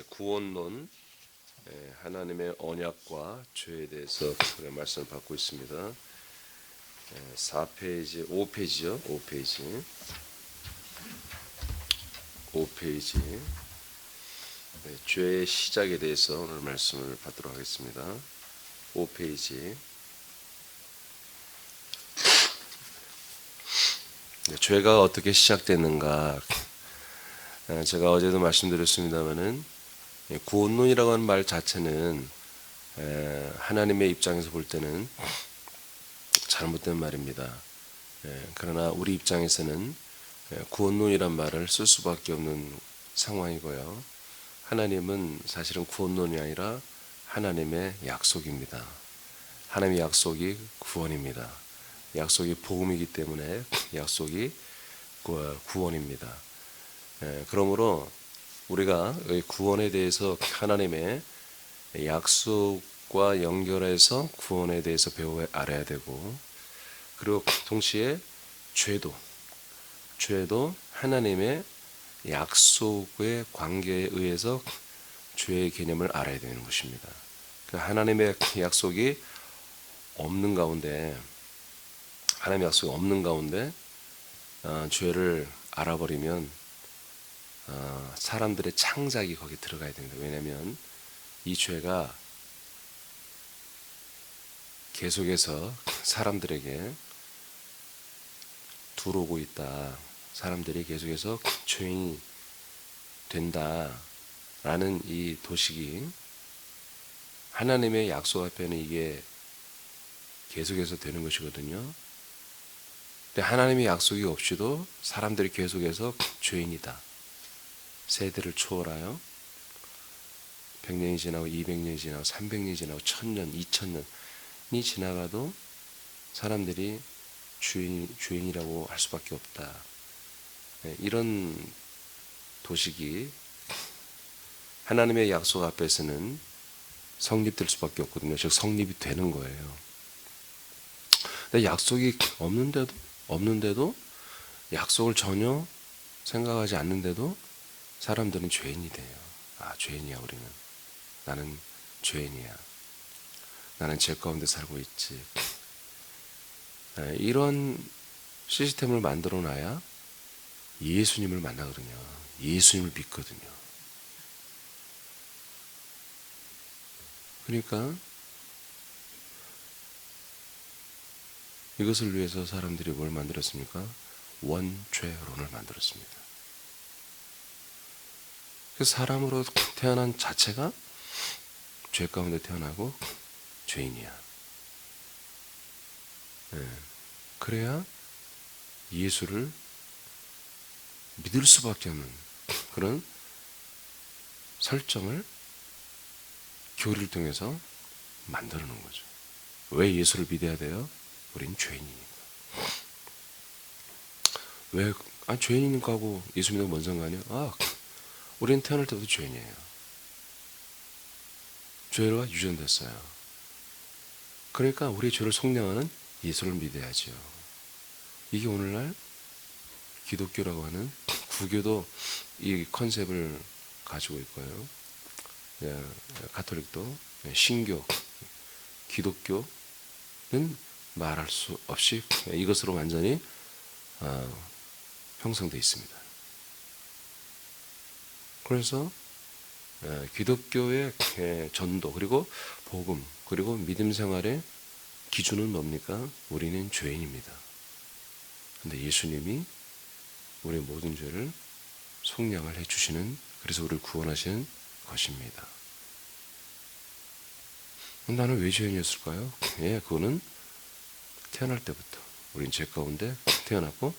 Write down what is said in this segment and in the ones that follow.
구원론, 하나님의 언약과 죄에 대해서 말씀을 받고 있습니다. 4페이지, 5페이지죠. 5페이지. 죄의 시작에 대해서 오늘 말씀을 받도록 하겠습니다. 5페이지. 죄가 어떻게 시작됐는가? 제가 어제도 말씀드렸습니다마는 구원론이라고 하는 말 자체는 하나님의 입장에서 볼 때는 잘못된 말입니다. 그러나 우리 입장에서는 구원론이란 말을 쓸 수밖에 없는 상황이고요. 하나님은 사실은 구원론이 아니라 하나님의 약속입니다. 하나님의 약속이 구원입니다. 약속이 복음이기 때문에 약속이 구원입니다. 그러므로 우리가 구원에 대해서 하나님의 약속과 연결해서 구원에 대해서 배워 알아야 되고, 그리고 동시에 죄도 하나님의 약속의 관계에 의해서 죄의 개념을 알아야 되는 것입니다. 하나님의 약속이 없는 가운데, 죄를 알아버리면 사람들의 창작이 거기 들어가야 됩니다. 왜냐하면 이 죄가 계속해서 사람들에게 들어오고 있다. 사람들이 계속해서 죄인이 된다라는 이 도식이 하나님의 약속 앞에는 이게 계속해서 되는 것이거든요. 근데 하나님의 약속이 없이도 사람들이 계속해서 죄인이다. 세대를 초월하여 100년이 지나고 200년이 지나고 300년이 지나고 1000년, 2000년이 지나가도 사람들이 죄인이라고 할 수밖에 없다. 이런 도식이 하나님의 약속 앞에서는 성립될 수밖에 없거든요. 즉 성립이 되는 거예요. 근데 약속이 없는데도 약속을 전혀 생각하지 않는데도 사람들은 죄인이 돼요. 죄인이야 우리는. 나는 죄인이야. 나는 죄 가운데 살고 있지. 이런 시스템을 만들어 놔야 예수님을 만나거든요. 예수님을 믿거든요. 그러니까 이것을 위해서 사람들이 뭘 만들었습니까? 원죄론을 만들었습니다. 사람으로 태어난 자체가 죄 가운데 태어나고 죄인이야. 그래야 예수를 믿을 수밖에 없는 그런 설정을 교리를 통해서 만들어 놓은 거죠. 왜 예수를 믿어야 돼요? 우린 죄인이니까. 왜? 죄인이니까 하고 예수 믿는 건 뭔 상관이야? 우리는 태어날 때부터 죄인이에요. 죄가 유전됐어요. 그러니까 우리의 죄를 속량하는 예수를 믿어야죠. 이게 오늘날 기독교라고 하는 구교도 이 컨셉을 가지고 있고요. 가톨릭도, 신교, 기독교는 말할 수 없이 이것으로 완전히 형성되어 있습니다. 그래서 기독교의 전도 그리고 복음 그리고 믿음 생활의 기준은 뭡니까? 우리는 죄인입니다. 근데 예수님이 우리의 모든 죄를 속량을 해주시는, 그래서 우리를 구원하시는 것입니다. 나는 왜 죄인이었을까요? 그거는 태어날 때부터 우린 죄 가운데 태어났고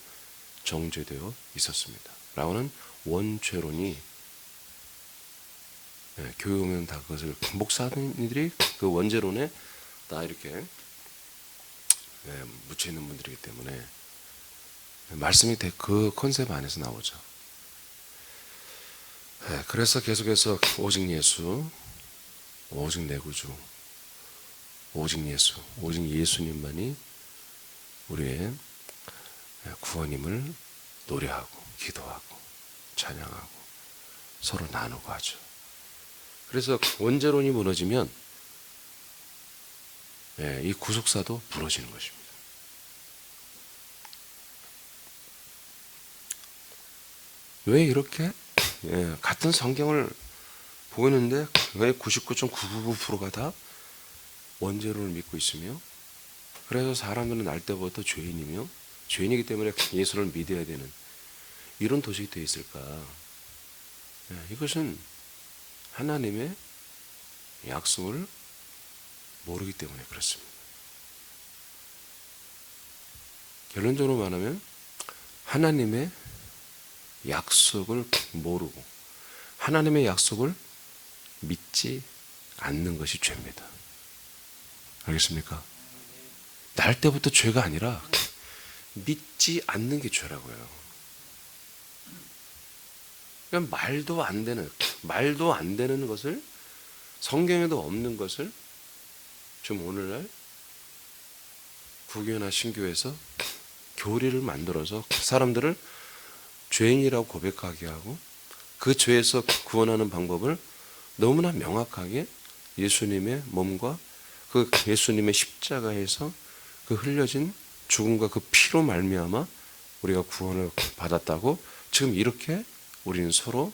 정죄되어 있었습니다. 라고는 원죄론이 교회 오면 다 그것을 목사님들이 그 원죄론에 다 이렇게 묻혀 있는 분들이기 때문에 말씀이 그 컨셉 안에서 나오죠. 그래서 계속해서 오직 예수, 오직 내 구주, 오직 예수, 오직 예수님만이 우리의 구원임을 노래하고 기도하고 찬양하고 서로 나누고 하죠. 그래서 원죄론이 무너지면 이 구속사도 무너지는 것입니다. 왜 이렇게 같은 성경을 보고 있는데 왜 99.999%가 다 원죄론을 믿고 있으며, 그래서 사람들은 날 때부터 죄인이며 죄인이기 때문에 예수를 믿어야 되는 이런 도식이 되어 있을까? 이것은 하나님의 약속을 모르기 때문에 그렇습니다. 결론적으로 말하면 하나님의 약속을 모르고 하나님의 약속을 믿지 않는 것이 죄입니다. 알겠습니까? 날 때부터 죄가 아니라 믿지 않는 게 죄라고요. 그러니까 말도 안 되는 것을, 성경에도 없는 것을 좀 오늘날 구교나 신교에서 교리를 만들어서 사람들을 죄인이라고 고백하게 하고 그 죄에서 구원하는 방법을 너무나 명확하게 예수님의 몸과 그 예수님의 십자가에서 그 흘려진 죽음과 그 피로 말미암아 우리가 구원을 받았다고 지금 이렇게 우리는 서로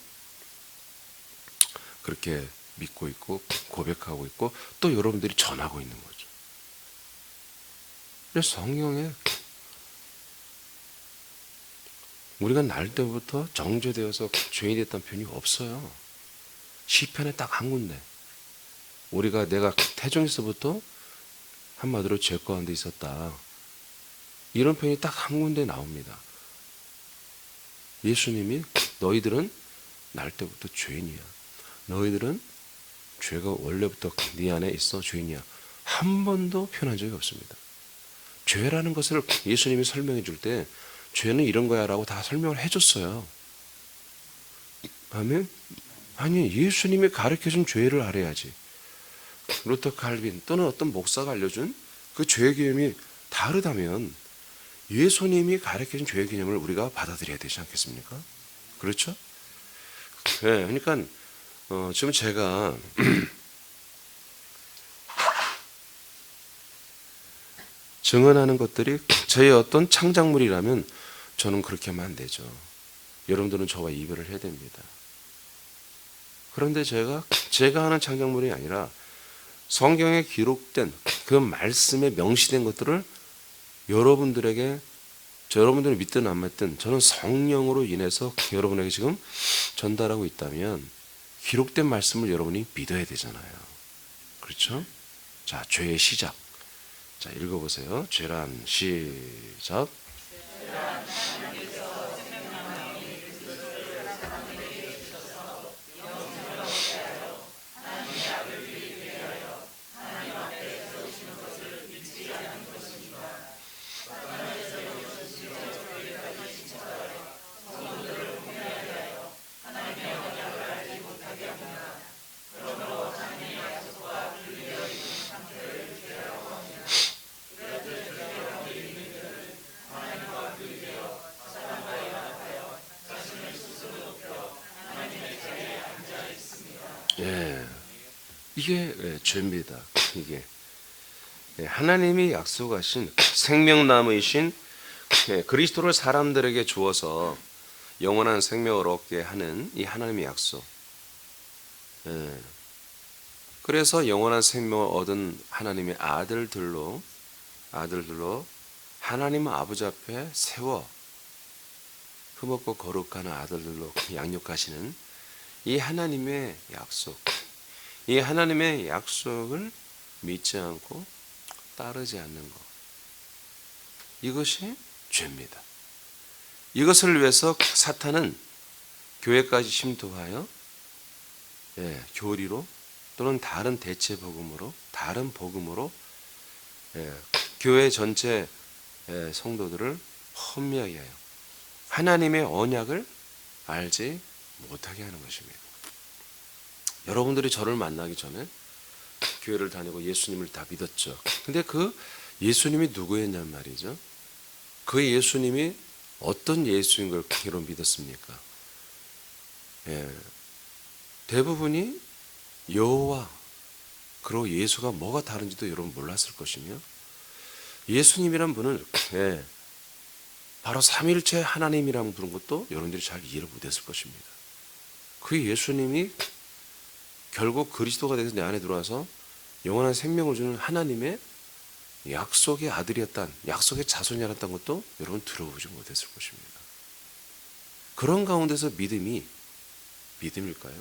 그렇게 믿고 있고 고백하고 있고 또 여러분들이 전하고 있는 거죠. 그래서 성경에 우리가 날 때부터 정죄되어서 죄인이 됐다는 표현이 없어요. 시편에 딱 한 군데. 내가 태중에서부터 한마디로 죄 가운데 있었다. 이런 표현이 딱 한 군데 나옵니다. 예수님이 너희들은 날 때부터 죄인이야. 너희들은 죄가 원래부터 네 안에 있어 죄인이야. 한 번도 표현한 적이 없습니다. 죄라는 것을 예수님이 설명해 줄 때 죄는 이런 거야 라고 다 설명을 해줬어요. 아멘? 아니, 예수님이 가르쳐준 죄를 알아야지. 루터 칼빈 또는 어떤 목사가 알려준 그 죄의 개념이 다르다면 예수님이 가르쳐준 죄의 개념을 우리가 받아들여야 되지 않겠습니까? 그렇죠? 네, 그러니까 지금 제가 증언하는 것들이 저의 어떤 창작물이라면 저는 그렇게 하면 안 되죠. 여러분들은 저와 이별을 해야 됩니다. 그런데 제가 하는 창작물이 아니라 성경에 기록된 그 말씀에 명시된 것들을 여러분들이 믿든 안 믿든 저는 성령으로 인해서 여러분에게 지금 전달하고 있다면 기록된 말씀을 여러분이 믿어야 되잖아요. 그렇죠? 자, 죄의 시작. 자, 읽어보세요. 죄란 시작. 이게 죄입니다. 이게 하나님이 약속하신 생명나무이신 그리스도를 사람들에게 주어서 영원한 생명을 얻게 하는 이 하나님의 약속. 그래서 영원한 생명을 얻은 하나님의 아들들로 하나님 아버지 앞에 세워 흠없고 거룩한 아들들로 양육하시는 이 하나님의 약속. 이 하나님의 약속을 믿지 않고 따르지 않는 것, 이것이 죄입니다. 이것을 위해서 사탄은 교회까지 침투하여 교리로 또는 다른 대체 복음으로, 다른 복음으로 교회 전체 성도들을 혼미하게 하여 하나님의 언약을 알지 못하게 하는 것입니다. 여러분들이 저를 만나기 전에 교회를 다니고 예수님을 다 믿었죠. 근데 그 예수님이 누구였냔 말이죠. 그 예수님이 어떤 예수인 걸 그로 믿었습니까? 대부분이 여호와 그리고 예수가 뭐가 다른지도 여러분 몰랐을 것이며, 예수님이란 분은 바로 삼위일체 하나님이라는 부른 것도 여러분들이 잘 이해를 못했을 것입니다. 그 예수님이 결국 그리스도가 돼서 내 안에 들어와서 영원한 생명을 주는 하나님의 약속의 아들이었다는, 약속의 자손이었다는 것도 여러분 들어보지 못했을 것입니다. 그런 가운데서 믿음일까요?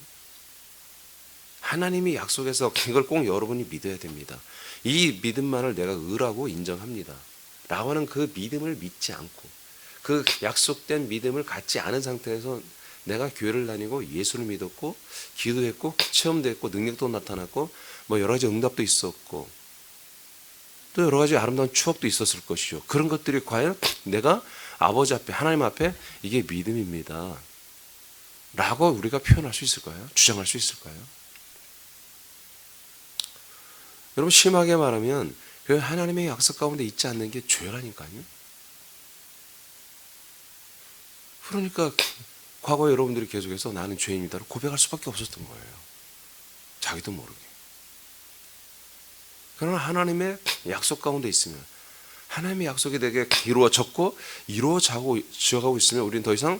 하나님이 약속해서 이걸 꼭 여러분이 믿어야 됩니다. 이 믿음만을 내가 의라고 인정합니다 라고 하는 그 믿음을 믿지 않고, 그 약속된 믿음을 갖지 않은 상태에서 내가 교회를 다니고 예수를 믿었고 기도했고 체험도 했고 능력도 나타났고 뭐 여러 가지 응답도 있었고 또 여러 가지 아름다운 추억도 있었을 것이죠. 그런 것들이 과연 내가 아버지 앞에, 하나님 앞에 이게 믿음입니다 라고 우리가 표현할 수 있을까요? 주장할 수 있을까요? 여러분, 심하게 말하면 그 하나님의 약속 가운데 있지 않는 게 죄라니까요. 그러니까 과거에 여러분들이 계속해서 나는 죄인이다를 고백할 수밖에 없었던 거예요. 자기도 모르게. 그러나 하나님의 약속 가운데 있으면, 하나님의 약속이 내게 이루어졌고 이루어져가고 있으면 우리는 더 이상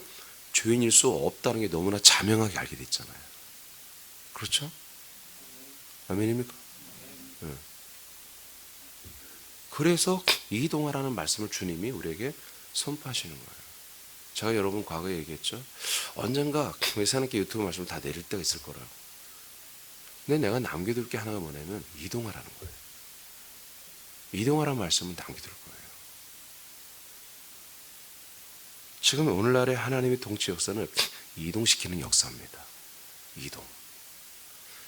죄인일 수 없다는 게 너무나 자명하게 알게 됐잖아요. 그렇죠? 아멘입니까? 네. 그래서 이동하라는 말씀을 주님이 우리에게 선포하시는 거예요. 제가 여러분 과거에 얘기했죠. 언젠가 회사님께 유튜브 말씀을 다 내릴 때가 있을 거라고. 근데 내가 남겨둘 게 하나가 뭐냐면 이동하라는 거예요. 이동하라는 말씀은 남겨둘 거예요. 지금 오늘날의 하나님의 통치 역사는 이동시키는 역사입니다. 이동.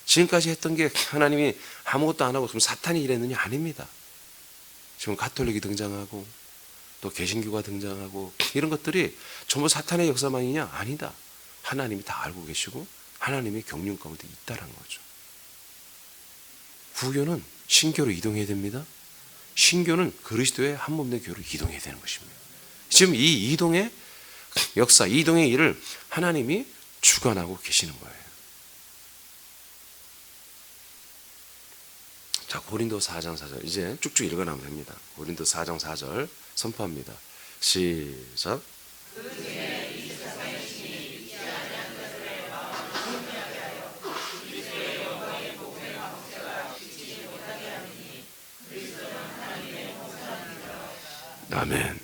지금까지 했던 게 하나님이 아무것도 안 하고 그럼 사탄이 일했느냐? 아닙니다. 지금 가톨릭이 등장하고 또 개신교가 등장하고 이런 것들이 전부 사탄의 역사만이냐? 아니다. 하나님이 다 알고 계시고 하나님의 경륜 가운데 있다는 거죠. 구교는 신교로 이동해야 됩니다. 신교는 그리스도의 한 몸 된 교로 이동해야 되는 것입니다. 지금 이 이동의 역사, 이동의 일을 하나님이 주관하고 계시는 거예요. 자, 고린도 4장 4절 이제 쭉쭉 읽어나면 됩니다. 고린도 4장 4절 선포합니다. 시작. 아멘.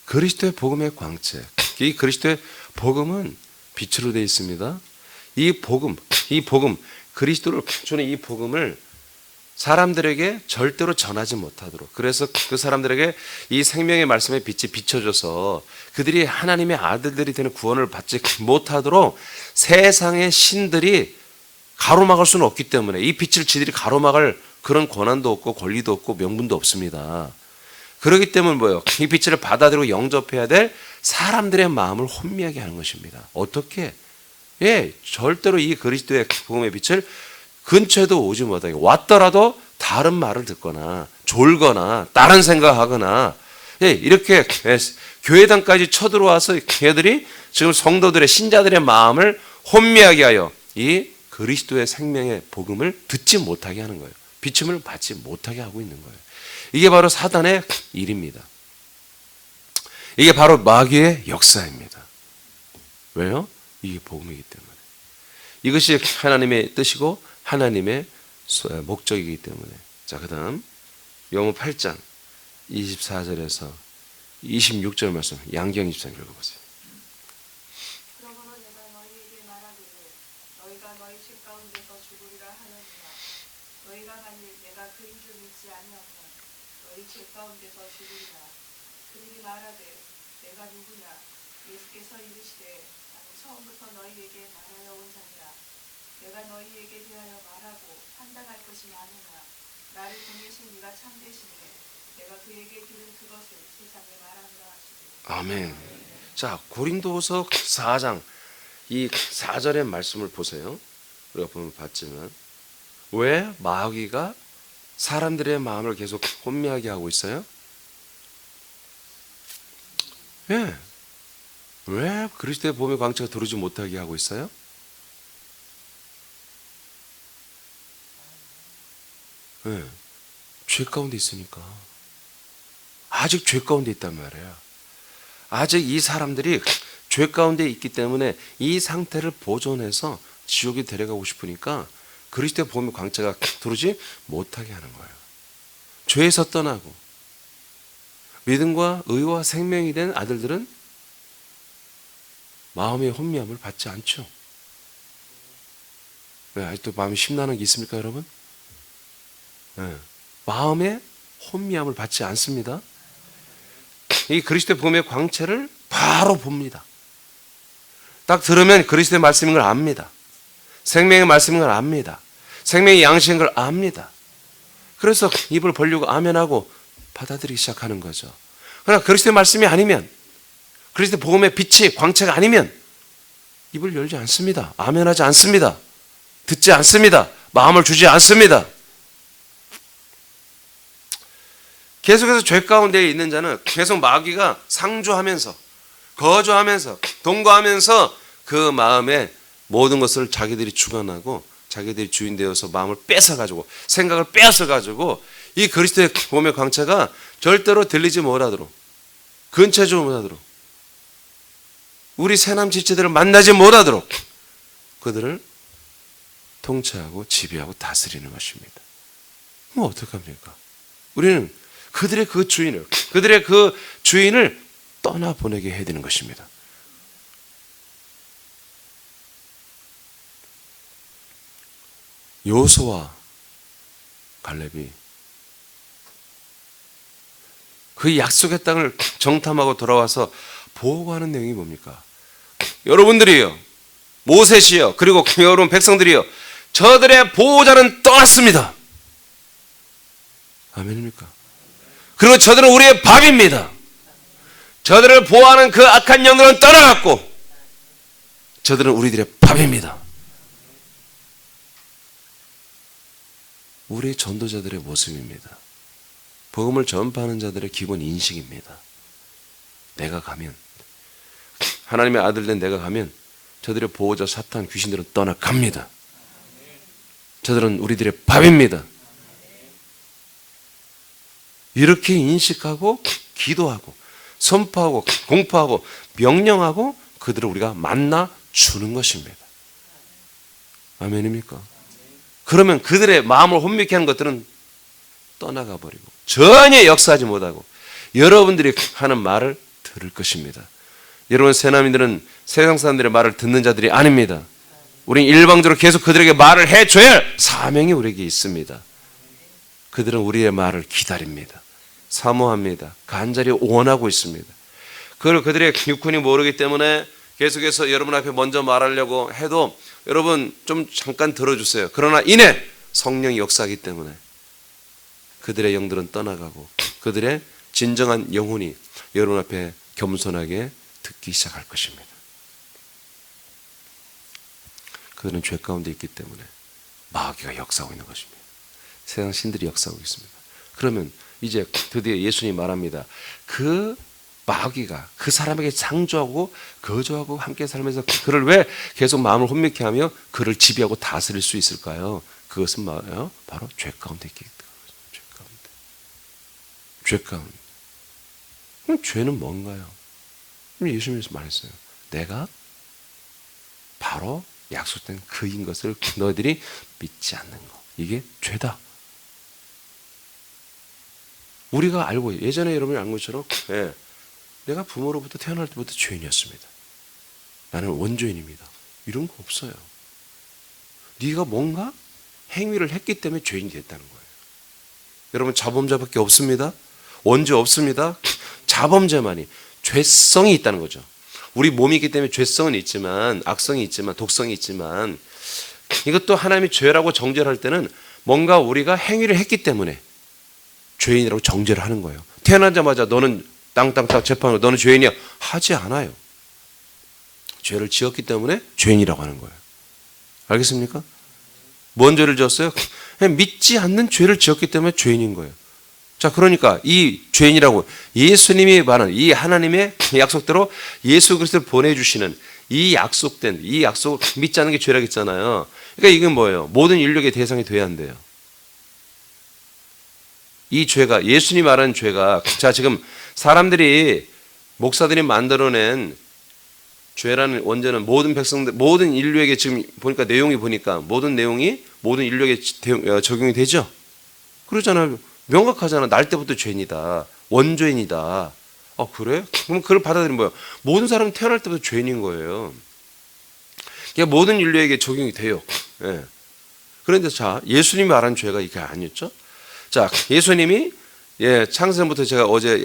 그리스도의 복음의 광채. 이 그리스도의 복음은 빛으로 되어 있습니다. 이 복음, 그리스도를 주는 이 복음을 사람들에게 절대로 전하지 못하도록, 그래서 그 사람들에게 이 생명의 말씀의 빛이 비춰져서 그들이 하나님의 아들들이 되는 구원을 받지 못하도록 세상의 신들이 가로막을 수는 없기 때문에, 이 빛을 지들이 가로막을 그런 권한도 없고 권리도 없고 명분도 없습니다. 그렇기 때문에 뭐예요? 이 빛을 받아들이고 영접해야 될 사람들의 마음을 혼미하게 하는 것입니다. 어떻게? 절대로 이 그리스도의 복음의 빛을 근처에도 오지 못하게, 왔더라도 다른 말을 듣거나 졸거나 다른 생각하거나 이렇게 교회당까지 쳐들어와서 걔들이 지금 성도들의, 신자들의 마음을 혼미하게 하여 이 그리스도의 생명의 복음을 듣지 못하게 하는 거예요. 비춤을 받지 못하게 하고 있는 거예요. 이게 바로 사단의 일입니다. 이게 바로 마귀의 역사입니다. 왜요? 이게 복음이기 때문에. 이것이 하나님의 뜻이고 하나님의 목적이기 때문에. 자, 그 다음 영호 8장 24절에서 26절 말씀, 양경 24절 읽어보세요. 그러므로 내가 너희에게 말하기를 너희가 너희 죄 가운데서 죽으리라 하느니라. 너희가 만일 내가 그인 줄 믿지 아니하면 너희 죄 가운데서 죽으리라. 그들이 말하되 내가 누구냐? 예수께서 이르시되 나는 처음부터 너희에게 말하여 온 자니라. 내가 너희에게 대하여 말하고 판단할 것이 많으나 나를 보내신 이가 참되시니 내가 그에게 들은 그것을 세상에 말하노라 하시고. 아멘. 자, 고린도서 4장 이 4절의 말씀을 보세요. 우리가 보면 봤지만 왜 마귀가 사람들의 마음을 계속 혼미하게 하고 있어요? 왜 그리스도의 복음의 광채가 들어오지 못하게 하고 있어요? 네. 죄 가운데 있으니까. 아직 죄 가운데 있단 말이에요. 아직 이 사람들이 죄 가운데 있기 때문에 이 상태를 보존해서 지옥에 데려가고 싶으니까 그리스도의 복음의 광채가 들어오지 못하게 하는 거예요. 죄에서 떠나고 믿음과 의와 생명이 된 아들들은 마음의 혼미함을 받지 않죠. 왜 아직도 마음이 심란한 게 있습니까, 여러분? 네. 마음의 혼미함을 받지 않습니다. 이 그리스도의 복음의 광채를 바로 봅니다. 딱 들으면 그리스도의 말씀인 걸 압니다. 생명의 말씀인 걸 압니다. 생명의 양식인 걸 압니다. 그래서 입을 벌리고 아멘하고 받아들이기 시작하는 거죠. 그러나 그리스도의 말씀이 아니면, 그리스도의 복음의 빛이 광채가 아니면 입을 열지 않습니다. 아멘하지 않습니다. 듣지 않습니다. 마음을 주지 않습니다. 계속해서 죄 가운데 있는 자는 계속 마귀가 상주하면서, 거주하면서, 동거하면서 그 마음에 모든 것을 자기들이 주관하고 자기들이 주인 되어서 마음을 뺏어가지고, 생각을 뺏어가지고 이 그리스도의 복음의 광채가 절대로 들리지 못하도록, 근처지 못하도록, 우리 새남 지체들을 만나지 못하도록 그들을 통치하고 지배하고 다스리는 것입니다. 그럼 어떡합니까? 우리는 그들의 그 주인을 떠나보내게 해야 되는 것입니다. 요수와 갈렙이 그 약속의 땅을 정탐하고 돌아와서 보고하는 내용이 뭡니까? 여러분들이요, 모세시요, 그리고 여러분 백성들이요, 저들의 보호자는 떠났습니다. 아멘입니까? 그리고 저들은 우리의 밥입니다. 저들을 보호하는 그 악한 영들은 떠나갔고 저들은 우리들의 밥입니다. 우리 전도자들의 모습입니다. 복음을 전파하는 자들의 기본 인식입니다. 내가 가면, 하나님의 아들 된 내가 가면 저들의 보호자 사탄 귀신들은 떠나갑니다. 저들은 우리들의 밥입니다. 이렇게 인식하고 기도하고 선포하고 공포하고 명령하고 그들을 우리가 만나 주는 것입니다. 아멘입니까? 그러면 그들의 마음을 혼미케 하는 것들은 떠나가 버리고 전혀 역사하지 못하고 여러분들이 하는 말을 들을 것입니다. 여러분 새남이들은 세상 사람들의 말을 듣는 자들이 아닙니다. 우리는 일방적으로 계속 그들에게 말을 해줘야 할 사명이 우리에게 있습니다. 그들은 우리의 말을 기다립니다. 사모합니다. 간절히 원하고 있습니다. 그걸 그들의 육훈이 모르기 때문에 계속해서 여러분 앞에 먼저 말하려고 해도 여러분 좀 잠깐 들어주세요. 그러나 이내 성령이 역사하기 때문에 그들의 영들은 떠나가고 그들의 진정한 영혼이 여러분 앞에 겸손하게 듣기 시작할 것입니다. 그들은 죄 가운데 있기 때문에 마귀가 역사하고 있는 것입니다. 세상 신들이 역사하고 있습니다. 그러면 이제 드디어 예수님이 말합니다. 그 마귀가 그 사람에게 창조하고 거주하고 함께 살면서 그를 왜 계속 마음을 혼미케 하며 그를 지배하고 다스릴 수 있을까요? 그것은 바로 죄 가운데 있기 때문에. 죄 가운데. 그럼 죄는 뭔가요? 예수님께서 말했어요. 내가 바로 약속된 그인 것을 너희들이 믿지 않는 거. 이게 죄다. 우리가 알고, 예전에 여러분이 알 것처럼 내가 부모로부터 태어날 때부터 죄인이었습니다. 나는 원죄인입니다. 이런 거 없어요. 네가 뭔가 행위를 했기 때문에 죄인이 됐다는 거예요. 여러분 자범죄밖에 없습니다. 원죄 없습니다. 자범죄만이 죄성이 있다는 거죠. 우리 몸이 있기 때문에 죄성은 있지만 악성이 있지만 독성이 있지만 이것도 하나님이 죄라고 정죄를 할 때는 뭔가 우리가 행위를 했기 때문에 죄인이라고 정죄를 하는 거예요. 태어나자마자 너는 땅땅땅 재판으로 너는 죄인이야 하지 않아요. 죄를 지었기 때문에 죄인이라고 하는 거예요. 알겠습니까? 뭔 죄를 지었어요? 그냥 믿지 않는 죄를 지었기 때문에 죄인인 거예요. 자, 그러니까 이 죄인이라고 예수님이 말하는 이 하나님의 약속대로 예수 그리스도를 보내주시는 이 약속된 이 약속을 믿지 않는 게 죄라고 했잖아요. 그러니까 이건 뭐예요? 모든 인류의 대상이 돼야 한대요. 이 죄가, 예수님이 말하는 죄가, 자, 지금 사람들이, 목사들이 만들어낸 죄라는 원죄는 모든 백성들, 모든 인류에게 지금 보니까 내용이 보니까 모든 내용이 모든 인류에게 적용이 되죠? 그러잖아요. 명확하잖아. 날 때부터 죄인이다. 원죄인이다. 그래? 그럼 그걸 받아들이면 뭐예요? 모든 사람은 태어날 때부터 죄인인 거예요. 그러니까 모든 인류에게 적용이 돼요. 예. 그런데 자, 예수님이 말한 죄가 이게 아니었죠? 자, 예수님이 창세전부터 제가 어제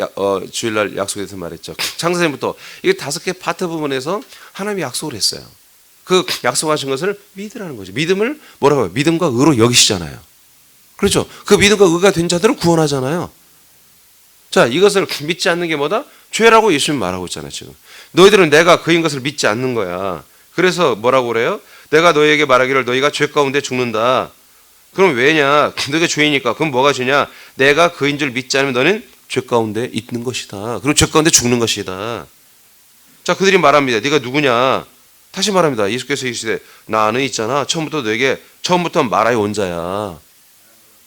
주일날 약속에서 말했죠. 창세전부터 이게 5개 파트 부분에서 하나님이 약속을 했어요. 그 약속하신 것을 믿으라는 거죠. 믿음을 뭐라고 해요? 믿음과 의로 여기시잖아요. 그렇죠? 그 믿음과 의가 된 자들을 구원하잖아요. 자, 이것을 믿지 않는 게 뭐다? 죄라고 예수님 말하고 있잖아요, 지금. 너희들은 내가 그인 것을 믿지 않는 거야. 그래서 뭐라고 그래요? 내가 너희에게 말하기를 너희가 죄 가운데 죽는다. 그럼 왜냐? 너희가 죄이니까. 그럼 뭐가 죄냐? 내가 그인 줄 믿지 않으면 너는 죄 가운데 있는 것이다. 그리고 죄 가운데 죽는 것이다. 자, 그들이 말합니다. 네가 누구냐? 다시 말합니다. 예수께서 이르시되 나는 있잖아. 처음부터 말하여 온 자야.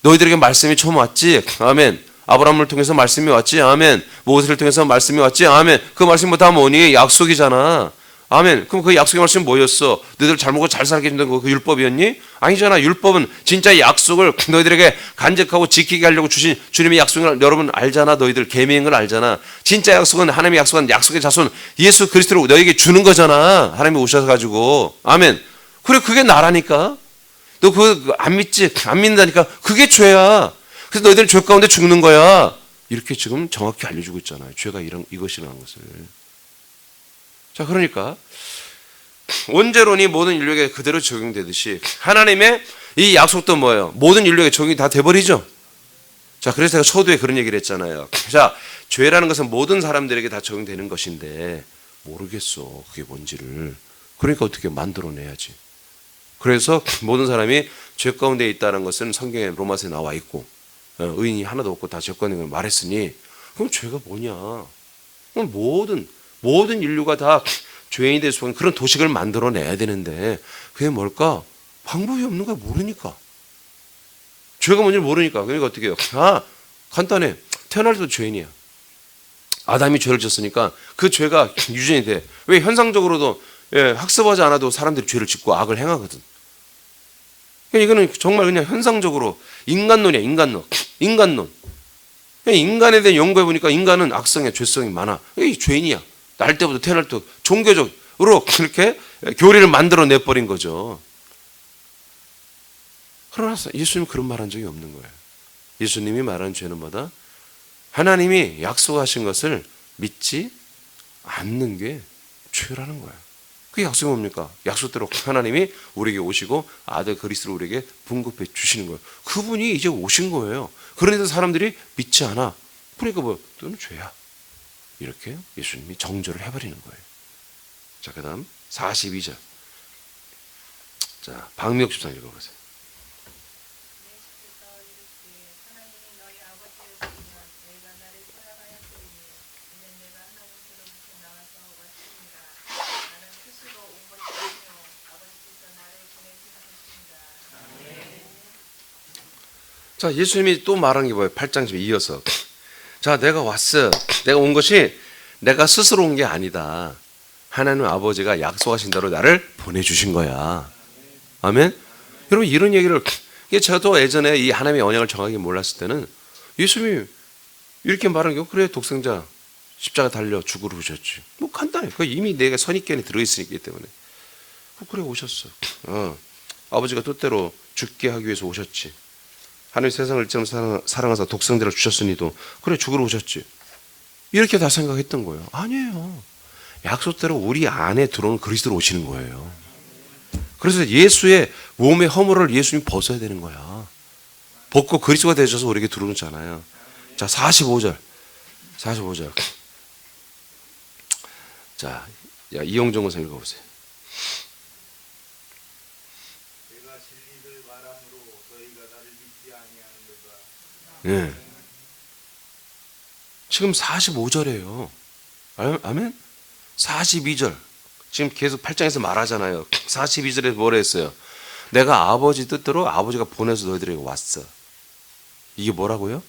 너희들에게 말씀이 처음 왔지? 아멘. 아브라함을 통해서 말씀이 왔지? 아멘. 모세를 통해서 말씀이 왔지? 아멘. 그 말씀이 다 뭐니? 약속이잖아. 아멘. 그럼 그 약속의 말씀이 뭐였어? 너희들 잘 먹고 잘 살게 해준다는 그 율법이었니? 아니잖아. 율법은 진짜 약속을 너희들에게 간직하고 지키게 하려고 주신 주님의 약속을 여러분 알잖아. 너희들 계명인 걸 알잖아. 진짜 약속은 하나님의 약속한 약속의 자손 예수 그리스도로 너희에게 주는 거잖아. 하나님이 오셔서 가지고. 아멘. 그래, 그게 나라니까. 너 그거 안 믿지? 안 믿는다니까. 그게 죄야. 그래서 너희들은 죄 가운데 죽는 거야. 이렇게 지금 정확히 알려주고 있잖아요. 죄가 이것이라는 것을. 자, 그러니까 원죄론이 모든 인류에게 그대로 적용되듯이 하나님의 이 약속도 뭐예요? 모든 인류에게 적용이 다 돼버리죠. 자, 그래서 제가 초두에 그런 얘기를 했잖아요. 자, 죄라는 것은 모든 사람들에게 다 적용되는 것인데 모르겠어, 그게 뭔지를. 그러니까 어떻게 만들어내야지. 그래서 모든 사람이 죄 가운데 있다는 것은 성경에 로마서에 나와 있고 의인이 하나도 없고 다 죄 가운데 있는 걸 말했으니 그럼 죄가 뭐냐? 그럼 모든 인류가 다 죄인이 될 수 있는 그런 도식을 만들어내야 되는데 그게 뭘까? 방법이 없는 거야. 모르니까. 죄가 뭔지 모르니까. 그러니까 어떻게 해요? 간단해. 태어날 때도 죄인이야. 아담이 죄를 졌으니까 그 죄가 유전이 돼. 왜? 현상적으로도 학습하지 않아도 사람들이 죄를 짓고 악을 행하거든. 이거는 정말 그냥 현상적으로 인간론이야. 인간론. 인간에 대한 연구해 보니까 인간은 악성이야. 죄성이 많아. 이게 죄인이야. 날 때부터 태어날 때 종교적으로 그렇게 교리를 만들어 내버린 거죠. 그러나 예수님은 그런 말한 적이 없는 거예요. 예수님이 말한 죄는 뭐다? 하나님이 약속하신 것을 믿지 않는 게 죄라는 거예요. 그 약속이 뭡니까? 약속대로 하나님이 우리에게 오시고 아들 그리스도를 우리에게 분급해 주시는 거예요. 그분이 이제 오신 거예요. 그런데도 사람들이 믿지 않아. 그러니까 너는 죄야. 이렇게 예수님이 정죄를 해버리는 거예요. 자, 그 다음 42절. 자, 박미옥 집사님 읽어보세요. 예수께서 이르시되 하나님이 너희 아버지를 믿으면 너희가 나를 사랑하였으리니 이는 내가 하나님께로부터 나와서 왔습니다. 나는 스스로 온 것이 아니요 아버지께서 나를 보내신 것입니다. 자, 예수님이 또 말한 게 뭐예요? 8장 좀 이어서. 자, 내가 왔어. 내가 온 것이 내가 스스로 온 게 아니다. 하나님 아버지가 약속하신 대로 나를 보내주신 거야. 아멘? 여러분, 이런 얘기를, 저도 예전에 이 하나님의 언약을 정확하게 몰랐을 때는 예수님이 이렇게 말한 게, 그래, 독생자, 십자가 달려 죽으러 오셨지. 뭐 간단해. 그 이미 내가 선입견이 들어있기 때문에. 그래, 오셨어. 아버지가 뜻대로 죽게 하기 위해서 오셨지. 하나님 세상을 일처럼 사랑하사 독생자를 주셨으니도 그래 죽으러 오셨지. 이렇게 다 생각했던 거예요. 아니에요. 약속대로 우리 안에 들어오는 그리스도로 오시는 거예요. 그래서 예수의 몸의 허물을 예수님이 벗어야 되는 거야. 벗고 그리스도가 되셔서 우리에게 들어오잖아요. 자, 45절. 자, 이영종 권사 읽어보세요. 네. 지금 45절이에요. 아멘? 42절. 지금 계속 8장에서 말하잖아요. 42절에 뭐라 했어요? 내가 아버지 뜻대로 아버지가 보내서 너희들에게 왔어. 이게 뭐라고요?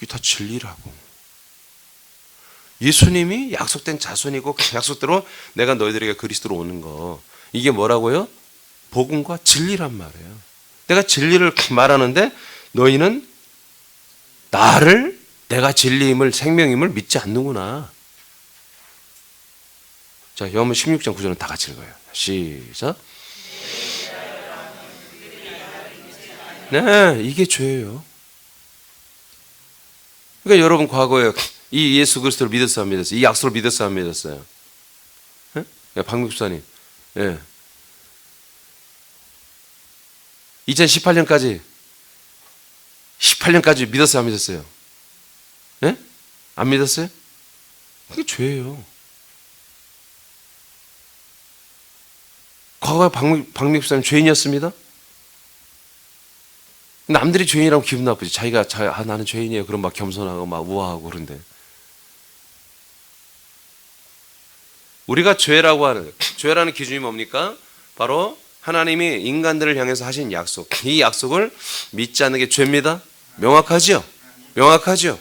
이게 다 진리라고. 예수님이 약속된 자손이고 그 약속대로 내가 너희들에게 그리스도로 오는 거, 이게 뭐라고요? 복음과 진리란 말이에요. 내가 진리를 말하는데 너희는 나를, 내가 진리임을, 생명임을 믿지 않는구나. 자, 요한복음 16장 9절은 다 같이 읽어요. 시작. 네, 이게 죄예요. 그러니까 여러분 과거에 이 예수 그리스도를 믿었어요, 안 믿었어요? 이 약속을 믿었어요, 안 믿었어요? 예? 박목수사님, 예. 2018년까지 믿었어요, 안 믿었어요? 예? 안 믿었어요? 그게 죄예요. 과거에 박목수사님 죄인이었습니다? 남들이 죄인이라고 기분 나쁘지. 자기가 나는 죄인이에요. 그럼 막 겸손하고 막 우아하고 그런데. 우리가 죄라는 기준이 뭡니까? 바로 하나님이 인간들을 향해서 하신 약속. 이 약속을 믿지 않는 게 죄입니다. 명확하죠? 명확하죠?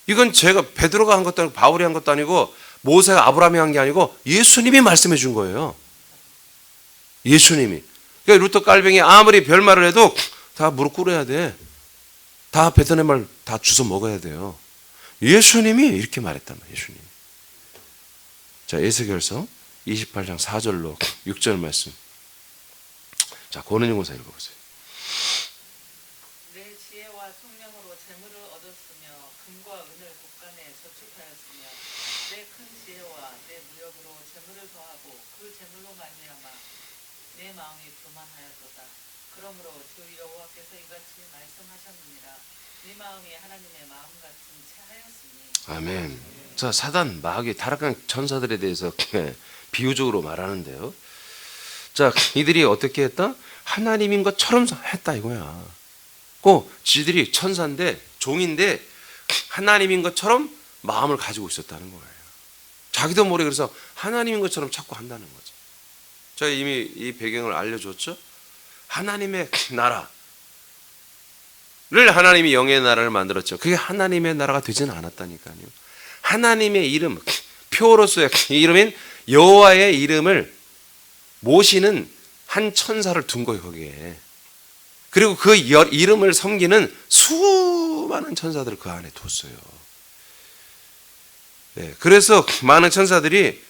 이건 제가 베드로가 한 것도 아니고 바울이 한 것도 아니고 모세가 아브라함이 한 게 아니고 예수님이 말씀해 준 거예요. 예수님이. 그러니까 루터 깔뱅이 아무리 별말을 해도 다 무릎 꿇어야 돼. 다 베트남 말 다 주워 먹어야 돼요. 예수님이 이렇게 말했단 말이에요. 예수님. 자, 에스겔서 28장 4절로 6절 말씀. 자, 권은영 목사 읽어보세요. 내 지혜와 총명으로 재물을 얻었으며 금과 은을 곳간에 저축하였으며 내 큰 지혜와 내 무역으로 재물을 더하고 그 재물로 말미암아 내 마음이 교만하였도다. 그러므로 주 여호와께서 이같이 말씀하셨느니라. 네 마음이 하나님의 마음같은 채 하였으니. 아멘. 자, 사단, 마귀, 타락한 천사들에 대해서 비유적으로 말하는데요. 자, 이들이 어떻게 했다? 하나님인 것처럼 했다 이거야. 지들이 천사인데, 종인데 하나님인 것처럼 마음을 가지고 있었다는 거예요. 자기도 모르게 그래서 하나님인 것처럼 자꾸 한다는 거죠. 제가 이미 이 배경을 알려줬죠. 하나님의 나라를 하나님이 영의 나라를 만들었죠. 그게 하나님의 나라가 되지는 않았다니까요. 하나님의 이름, 표로서의 이름인 여호와의 이름을 모시는 한 천사를 둔 거예요, 거기에. 그리고 그 이름을 섬기는 수많은 천사들을 그 안에 뒀어요. 네, 그래서 많은 천사들이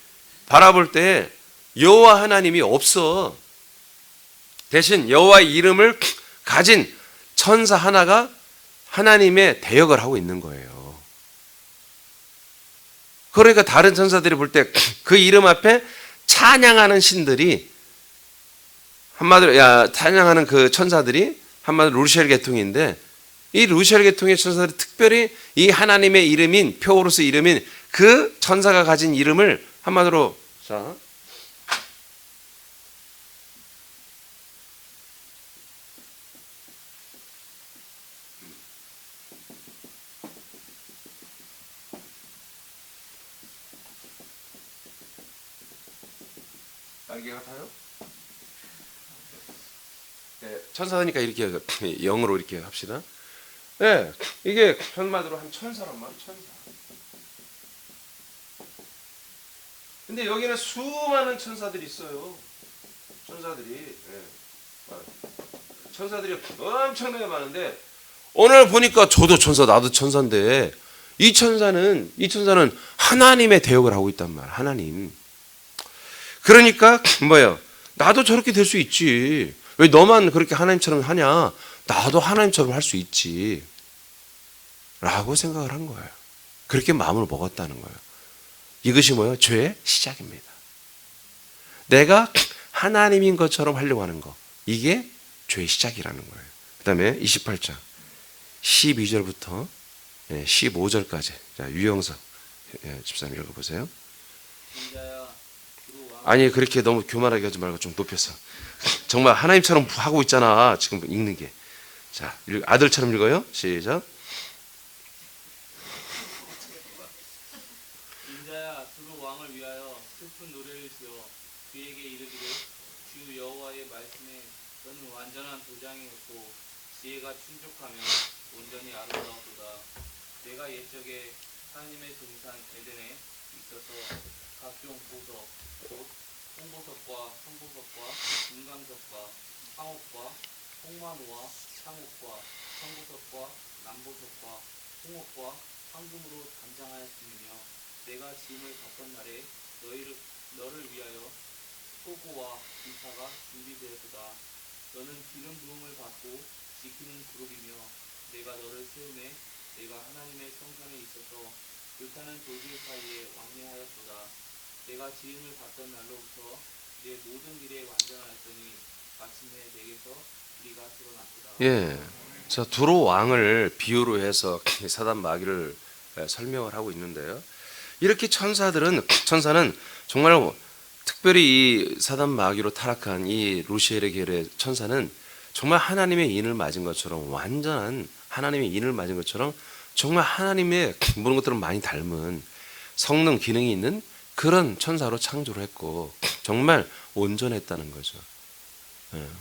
바라볼 때 여호와 하나님이 없어. 대신 여호와의 이름을 가진 천사 하나가 하나님의 대역을 하고 있는 거예요. 그러니까 다른 천사들이 볼 때 그 이름 앞에 찬양하는 신들이 한마디로 찬양하는 그 천사들이 한마디로 루시엘 계통인데, 이 루시엘 계통의 천사들이 특별히 이 하나님의 이름인 표오로스 이름인 그 천사가 가진 이름을 한마디로 자 날개가 타요? 네, 천사니까 이렇게 영어로 이렇게 합시다. 네, 이게 한마디로 한 천사란 말이에요. 천사. 근데 여기는 수많은 천사들이 있어요. 천사들이. 네. 천사들이 엄청나게 많은데 오늘 보니까 저도 천사, 나도 천사인데 이 천사는 하나님의 대역을 하고 있단 말이에요. 하나님. 그러니까 뭐예요? 나도 저렇게 될 수 있지. 왜 너만 그렇게 하나님처럼 하냐? 나도 하나님처럼 할 수 있지. 라고 생각을 한 거예요. 그렇게 마음을 먹었다는 거예요. 이것이 뭐예요? 죄의 시작입니다. 내가 하나님인 것처럼 하려고 하는 거. 이게 죄의 시작이라는 거예요. 그 다음에 28장 12절부터 15절까지. 자, 유영석 집사님 읽어보세요. 아니, 그렇게 너무 교만하게 하지 말고 좀 높여서. 정말 하나님처럼 하고 있잖아. 지금 읽는 게. 자, 아들처럼 읽어요. 시작. 인자야, 두루 왕을 위하여 슬픈 노래를 지어 그에게 이르기를 주 여호와의 말씀에 너는 완전한 도장이 있고 지혜가 충족하며 온전히 아름다우도다. 내가 옛적에 하나님의 동산 에덴에 있어서 각종 보석 곧 홍보석과 성보석과 금강석과 황옥과 홍마노와 창옥과 청보석과 남보석과 홍옥과 황금으로 단장하였으며 내가 짐을 받던 날에 너를 위하여 소고와 기타가 준비되었도다. 너는 기름 부음을 받고 지키는 그룹이며 내가 너를 세우매 내가 하나님의 성산에 있어서 불타는 돌들 사이에 왕래하였도다. 내가 지음을 받던 날로부터 내 모든 일에 완전하였더니 마침내 내게서 우리가 드러났도다. 예. 자, 두로 왕을 비유로 해서 사단 마귀를 설명을 하고 있는데요. 이렇게 천사는 정말 특별히 이 사단 마귀로 타락한 이 루시엘의 계열의 천사는 정말 하나님의 인을 맞은 것처럼 완전한 하나님의 인을 맞은 것처럼 정말 하나님의 모든 것들을 많이 닮은 성능 기능이 있는 그런 천사로 창조를 했고 정말 온전했다는 거죠.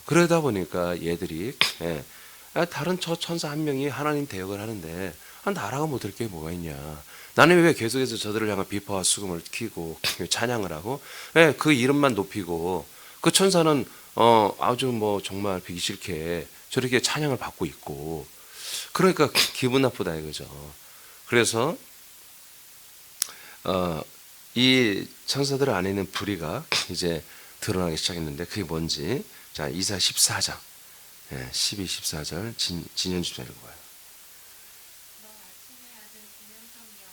그러다 보니까 얘들이 다른 저 천사 한 명이 하나님 대역을 하는데 나라가 못할 게 뭐가 있냐. 나는 왜 계속해서 저들을 향한 비파와 수금을 키고 찬양을 하고 그 이름만 높이고 그 천사는 아주 뭐 정말 비기 싫게 저렇게 찬양을 받고 있고 그러니까 기분 나쁘다 이거죠. 그래서 이 천사들 안에 있는 불의가 이제 드러나기 시작했는데 그게 뭔지 자 이사 14장 12, 14절 진현 집사 읽어봐요. 너 아침의 아들 김영성이여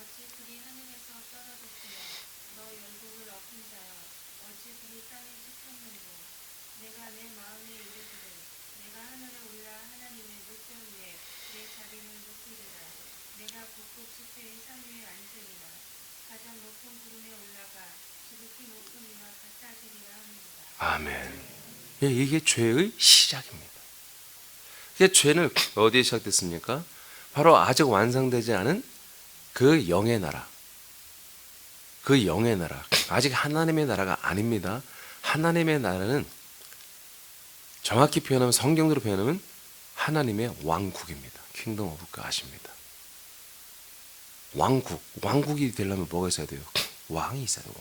어찌 불이 하늘에서 떨어졌으며 너 열국을 엎은 자여 어찌 불이 땅에 찢혔는고 내가 내 마음에 이르기를 내가 하늘에 올라 하나님의 목전 위에 내 자리를 높이리라 내가 북극 숲의 산 위에 앉으리라 가장 높은 구름에 올라가 지극히 높은 이와 같아지리라 하는도다. 아멘. 이게 죄의 시작입니다. 이게 죄는 어디에 시작됐습니까? 바로 아직 완성되지 않은 그 영의 나라. 그 영의 나라. 아직 하나님의 나라가 아닙니다. 하나님의 나라는 정확히 표현하면 성경대로 표현하면 하나님의 왕국입니다. 킹덤 오브 갓입니다. 왕국이 되려면 뭐가 있어야 돼요? 왕이 있어야 돼요.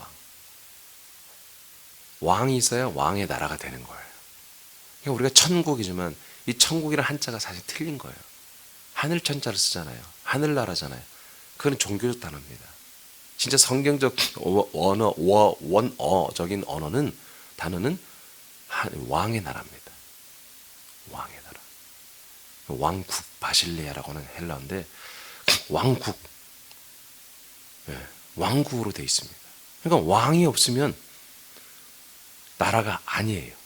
왕이 있어야 왕의 나라가 되는 거예요. 그러니까 우리가 천국이지만 이 천국이라는 한자가 사실 틀린 거예요. 하늘 천자를 쓰잖아요. 하늘나라잖아요. 그건 종교적 단어입니다. 진짜 성경적 원어적인 단어는 왕의 나라입니다. 왕의 나라. 왕국 바실레아라고 하는 헬라어인데 왕국으로 되어 있습니다. 그러니까 왕이 없으면 나라가 아니에요.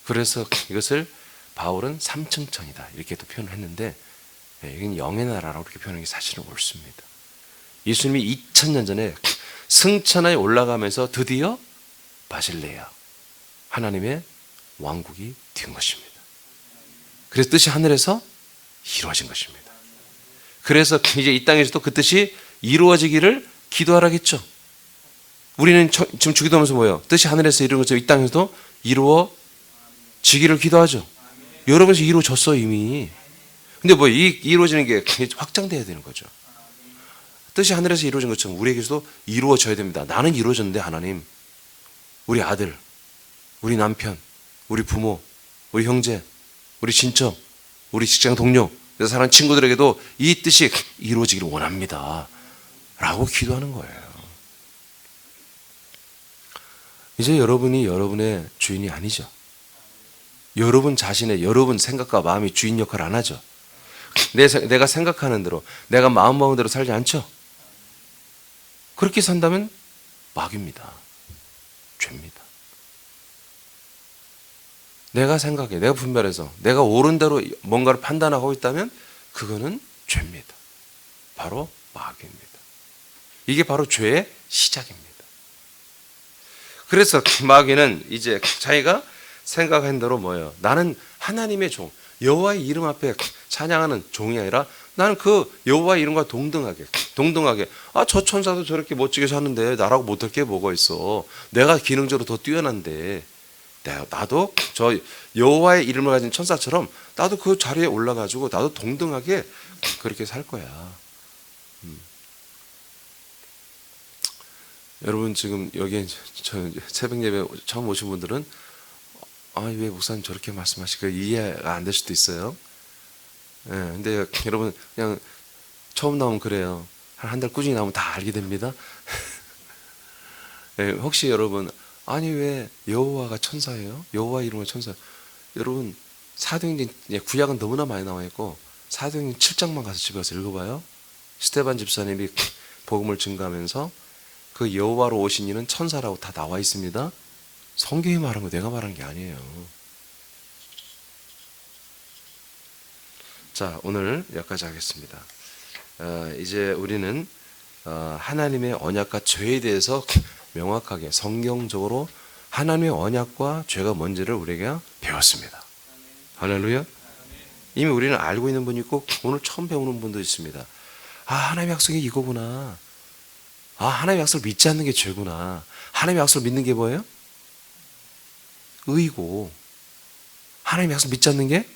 그래서 이것을 바울은 삼층천이다 이렇게 또 표현을 했는데 이건 영의 나라라고 이렇게 표현하는 게 사실은 옳습니다. 예수님이 2000년 전에 승천하에 올라가면서 드디어 바실레아 하나님의 왕국이 된 것입니다. 그래서 뜻이 하늘에서 이루어진 것입니다. 그래서 이제 이 땅에서도 그 뜻이 이루어지기를 기도하라겠죠. 우리는 지금 주기도하면서 뭐예요? 뜻이 하늘에서 이루어진 것처럼 이 땅에서도 이루어지기를 기도하죠. 여러분에서 이루어졌어 이미. 근데 뭐 이루어지는 게 확장돼야 되는 거죠. 뜻이 하늘에서 이루어진 것처럼 우리에게서도 이루어져야 됩니다. 나는 이루어졌는데 하나님, 우리 아들, 우리 남편, 우리 부모, 우리 형제, 우리 친척, 우리 직장 동료, 내가 사랑하는 친구들에게도 이 뜻이 이루어지기를 원합니다. 라고 기도하는 거예요. 이제 여러분이 여러분의 주인이 아니죠. 여러분 자신의 여러분 생각과 마음이 주인 역할을 안 하죠. 내가 생각하는 대로 내가 마음먹은 대로 살지 않죠. 그렇게 산다면 마귀입니다. 죄입니다. 내가 생각해, 내가 분별해서 내가 옳은 대로 뭔가를 판단하고 있다면 그거는 죄입니다. 바로 마귀입니다. 이게 바로 죄의 시작입니다. 그래서 마귀는 이제 자기가 생각한 대로 뭐예요? 나는 하나님의 종, 여호와의 이름 앞에 찬양하는 종이 아니라 나는 그 여호와의 이름과 동등하게 저 천사도 저렇게 멋지게 사는데 나라고 못할 게 뭐가 있어? 내가 기능적으로 더 뛰어난데 나도 저 여호와의 이름을 가진 천사처럼 나도 그 자리에 올라가지고 나도 동등하게 그렇게 살 거야. 여러분 지금 여기 저 새벽 예배 처음 오신 분들은 왜 목사님 저렇게 말씀하시고 이해가 안 될 수도 있어요. 근데 여러분 그냥 처음 나오면 그래요. 한 달 꾸준히 나오면 다 알게 됩니다. 혹시 여러분 왜 여호와가 천사예요? 여호와 이름은 천사. 여러분 사도행전 구약은 너무나 많이 나와 있고 사도행전 7장만 가서 집에 가서 읽어봐요. 스테반 집사님이 복음을 증가하면서 그 여호와로 오신 이는 천사라고 다 나와 있습니다. 성경이 말한 거 내가 말한 게 아니에요. 자, 오늘 여기까지 하겠습니다. 이제 우리는 하나님의 언약과 죄에 대해서 명확하게 성경적으로 하나님의 언약과 죄가 뭔지를 우리가 배웠습니다. 할렐루야. 이미 우리는 알고 있는 분이 있고 오늘 처음 배우는 분도 있습니다. 하나님의 약속이 이거구나. 하나님의 약속을 믿지 않는 게 죄구나. 하나님의 약속을 믿는 게 뭐예요? 의고 하나님의 약속 믿지 않는 게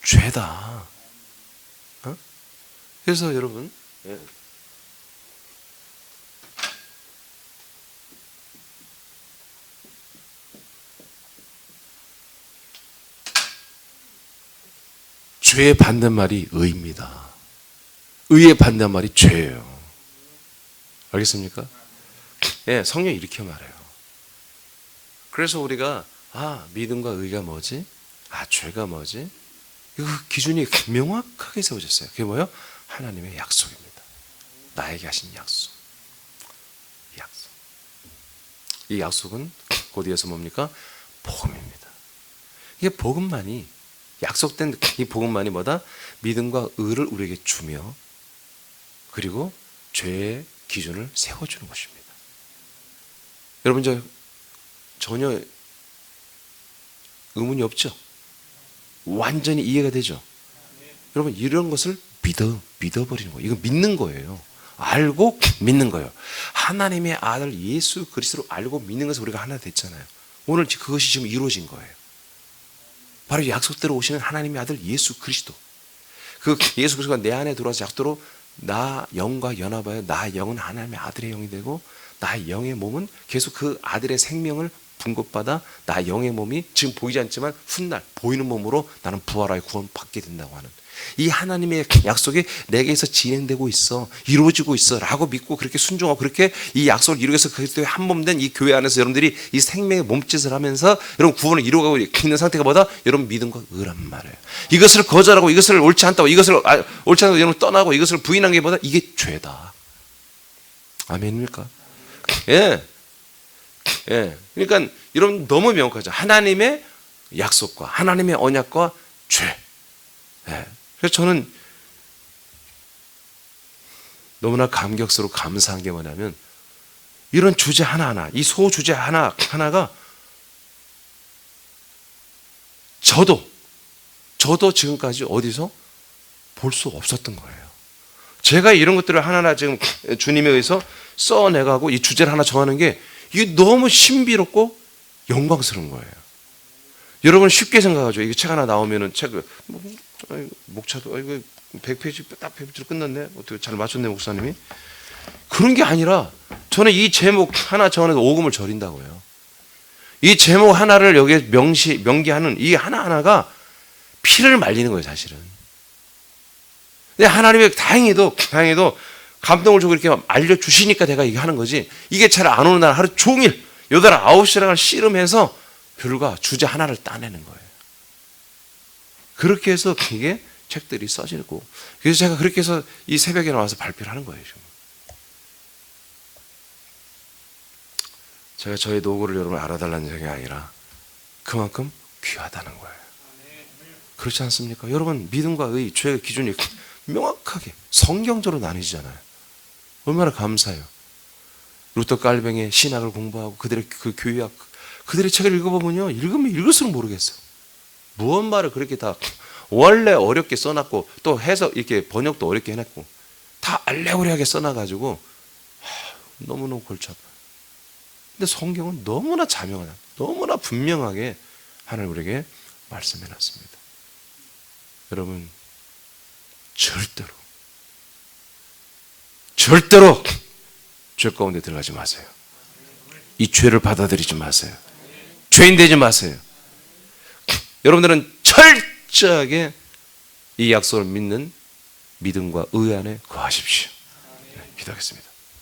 죄다. 그래서 여러분 죄의 반대말이 의입니다. 의의 반대말이 죄예요. 알겠습니까? 성경이 이렇게 말해요. 그래서 우리가 믿음과 의가 뭐지? 죄가 뭐지? 그 기준이 명확하게 세워졌어요. 그게 뭐예요? 하나님의 약속입니다. 나에게 하신 약속. 이 약속은 곧 이어서 뭡니까? 복음입니다. 이게 복음만이 약속된 이 복음만이 뭐다? 믿음과 의를 우리에게 주며 그리고 죄의 기준을 세워주는 것입니다. 여러분 전혀 의문이 없죠? 완전히 이해가 되죠? 여러분 이런 것을 믿어버리는 거예요. 이거 믿는 거예요. 알고 믿는 거예요. 하나님의 아들 예수 그리스도를 알고 믿는 것을 우리가 하나 됐잖아요. 오늘 그것이 지금 이루어진 거예요. 바로 약속대로 오시는 하나님의 아들 예수 그리스도. 그 예수 그리스도가 내 안에 들어와서 약속대로 나 영과 연합하여 나 영은 하나님의 아들의 영이 되고 나 영의 몸은 계속 그 아들의 생명을 분급받아 나 영의 몸이 지금 보이지 않지만 훗날 보이는 몸으로 나는 부활하여 구원받게 된다고 하는 이 하나님의 약속이 내게서 진행되고 있어 이루어지고 있어 라고 믿고 그렇게 순종하고 그렇게 이 약속을 이루기 위해서 그리스도의 한 몸 된 이 교회 안에서 여러분들이 이 생명의 몸짓을 하면서 여러분 구원을 이루어가고 있는 상태가 뭐다? 여러분 믿음과 의란 말이에요. 이것을 거절하고 이것을 옳지 않다고 이것을 옳지 않다고 여러분 떠나고 이것을 부인한 게 뭐다? 이게 죄다. 아멘입니까? 그러니까 여러분 너무 명확하죠. 하나님의 약속과 하나님의 언약과 죄. 그래서 저는 너무나 감격스럽고 감사한 게 뭐냐면 이런 주제 하나하나 이 소주제 하나하나가 저도 지금까지 어디서 볼 수 없었던 거예요. 제가 이런 것들을 하나하나 지금 주님에 의해서 써내가고 이 주제를 하나 정하는 게 이게 너무 신비롭고 영광스러운 거예요. 여러분 쉽게 생각하죠. 이게 책 하나 나오면은 목차도 이거 100페이지 딱 100페이지로 끝났네. 어떻게 잘 맞췄네 목사님이. 그런 게 아니라 저는 이 제목 하나 정해서 오금을 저린다고요. 이 제목 하나를 여기에 명기하는 이 하나하나가 피를 말리는 거예요, 사실은. 근데 하나님이 다행히도 감동을 주고 이렇게 알려주시니까 내가 이게 하는 거지. 이게 잘 안 오는 날 하루 종일 8, 9시간을 씨름해서 불과 주제 하나를 따내는 거예요. 그렇게 해서 이게 책들이 써지고 그래서 제가 그렇게 해서 이 새벽에 나와서 발표를 하는 거예요. 지금. 제가 저의 노고를 여러분 알아달라는 게 아니라 그만큼 귀하다는 거예요. 그렇지 않습니까? 여러분 믿음과 의, 죄의 기준이 명확하게 성경적으로 나뉘잖아요. 얼마나 감사해요. 루터 깔뱅의 신학을 공부하고 그들의 그 교회학 그들의 책을 읽어보면요 읽으면 읽을수록 모르겠어요. 무언 말을 그렇게 다 원래 어렵게 써놨고 또 해서 이렇게 번역도 어렵게 해놨고 다 알레고리하게 써놔가지고 너무너무 골치 아파요. 근데 성경은 너무나 자명하다, 너무나 분명하게 하나님 우리에게 말씀해놨습니다. 여러분 절대로 죄 가운데 들어가지 마세요. 이 죄를 받아들이지 마세요. 죄인 되지 마세요. 여러분들은 철저하게 이 약속을 믿는 믿음과 의 안에 거하십시오. 기도하겠습니다.